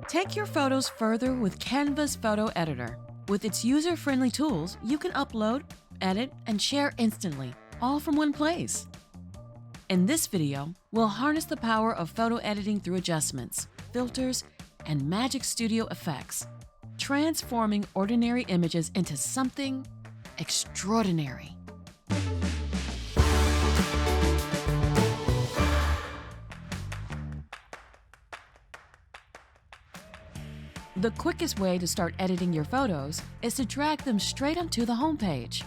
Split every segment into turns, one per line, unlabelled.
Take your photos further with Canva's photo editor. With its user-friendly tools, you can upload, edit, and share instantly, all from one place. In this video, we'll harness the power of photo editing through adjustments, filters, and Magic Studio effects, transforming ordinary images into something extraordinary. The quickest way to start editing your photos is to drag them straight onto the home page.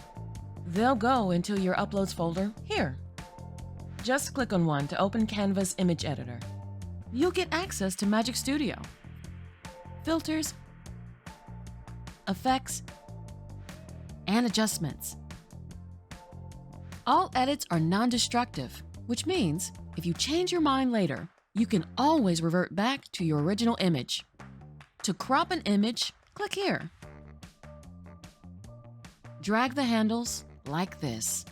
They'll go into your Uploads folder here. Just click on one to open Canva's image editor. You'll get access to Magic Studio, filters, effects, and adjustments. All edits are non-destructive, which means if you change your mind later, you can always revert back to your original image. To crop an image, click here. Drag the handles like this.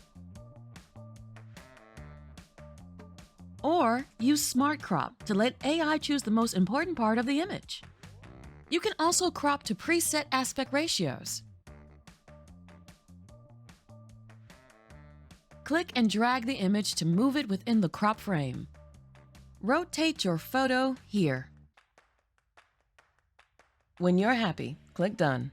Or use Smart Crop to let AI choose the most important part of the image. You can also crop to preset aspect ratios. Click and drag the image to move it within the crop frame. Rotate your photo here. When you're happy, click Done.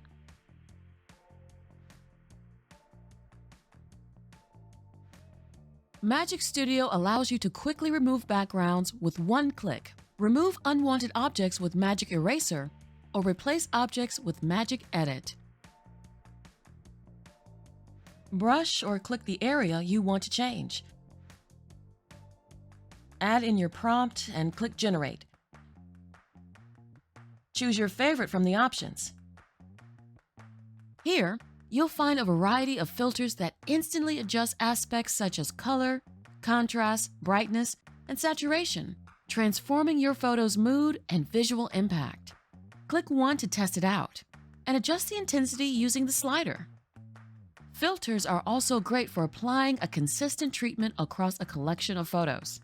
Magic Studio allows you to quickly remove backgrounds with one click, remove unwanted objects with Magic Eraser, or replace objects with Magic Edit. Brush or click the area you want to change. Add in your prompt and click Generate. Choose your favorite from the options. Here, you'll find a variety of filters that instantly adjust aspects such as color, contrast, brightness, and saturation, transforming your photo's mood and visual impact. Click one to test it out, and adjust the intensity using the slider. Filters are also great for applying a consistent treatment across a collection of photos.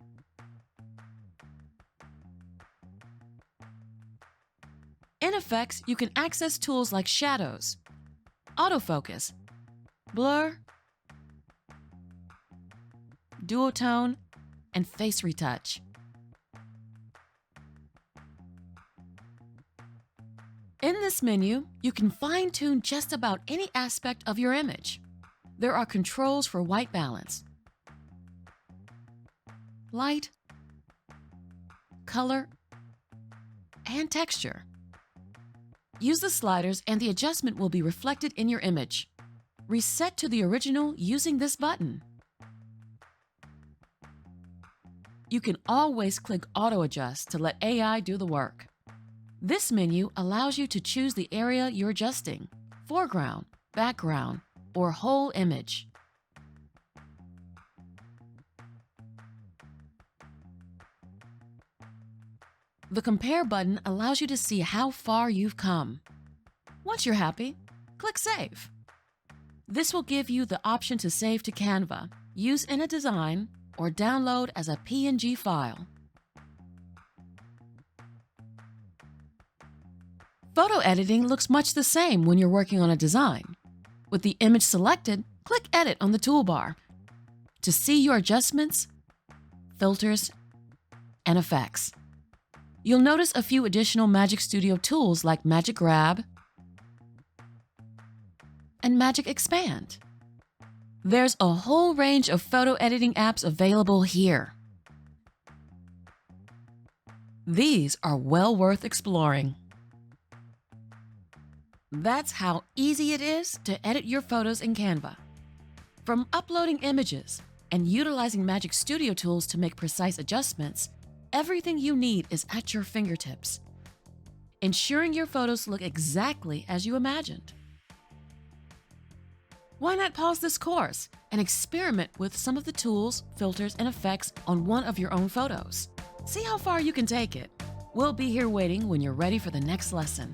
In Effects, you can access tools like shadows, autofocus, blur, duotone, and face retouch. In this menu, you can fine-tune just about any aspect of your image. There are controls for white balance, light, color, and texture. Use the sliders and the adjustment will be reflected in your image. Reset to the original using this button. You can always click Auto Adjust to let AI do the work. This menu allows you to choose the area you're adjusting: foreground, background, or whole image. The Compare button allows you to see how far you've come. Once you're happy, click Save. This will give you the option to save to Canva, use in a design, or download as a PNG file. Photo editing looks much the same when you're working on a design. With the image selected, click Edit on the toolbar to see your adjustments, filters, and effects. You'll notice a few additional Magic Studio tools like Magic Grab and Magic Expand. There's a whole range of photo editing apps available here. These are well worth exploring. That's how easy it is to edit your photos in Canva. From uploading images and utilizing Magic Studio tools to make precise adjustments, everything you need is at your fingertips, ensuring your photos look exactly as you imagined. Why not pause this course and experiment with some of the tools, filters, and effects on one of your own photos? See how far you can take it. We'll be here waiting when you're ready for the next lesson.